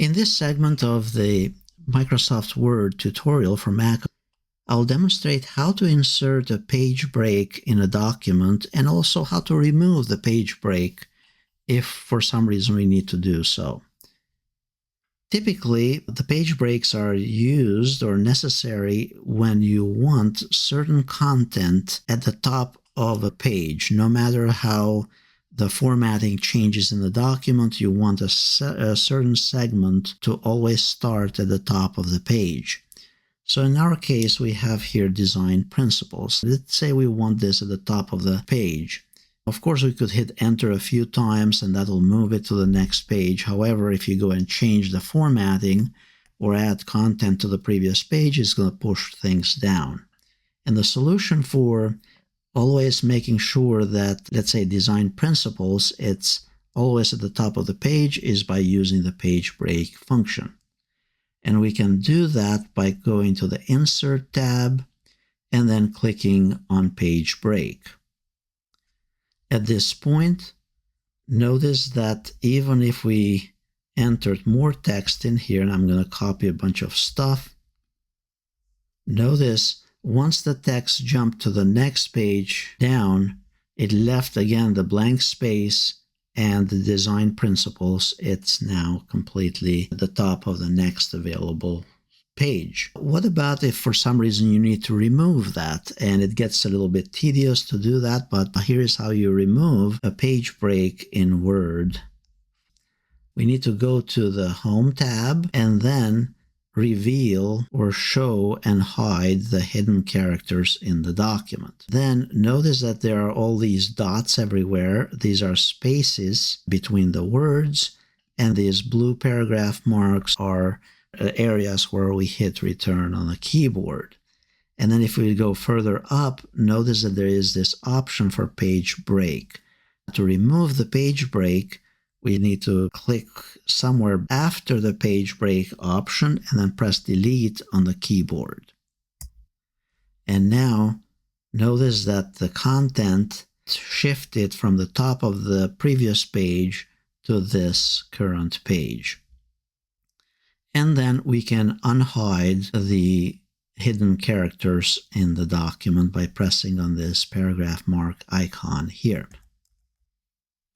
In this segment of the Microsoft Word tutorial for Mac, I'll demonstrate how to insert a page break in a document and also how to remove the page break if for some reason we need to do so. Typically, the page breaks are used or necessary when you want certain content at the top of a page. No matter how the formatting changes in the document, you want a certain segment to always start at the top of the page. So in our case, we have here design principles. Let's say we want this at the top of the page. Of course, we could hit enter a few times and that'll move it to the next page. However, if you go and change the formatting or add content to the previous page, it's going to push things down. And the solution for always making sure that, let's say, design principles, it's always at the top of the page is by using the page break function. And we can do that by going to the Insert tab and then clicking on Page Break. At this point, notice that even if we entered more text in here, and I'm going to copy a bunch of stuff, notice once the text jumped to the next page down, it left again the blank space and the design principles. It's now completely at the top of the next available page. What about if for some reason you need to remove that and it gets a little bit tedious to do that, but here is how you remove a page break in Word. We need to go to the Home tab and then reveal or show and hide the hidden characters in the document. Then notice that there are all these dots everywhere. These are spaces between the words, and these blue paragraph marks are areas where we hit return on the keyboard. And then if we go further up, notice that there is this option for page break. To remove the page break, we need to click somewhere after the page break option and then press delete on the keyboard. And now notice that the content shifted from the top of the previous page to this current page. And then we can unhide the hidden characters in the document by pressing on this paragraph mark icon here.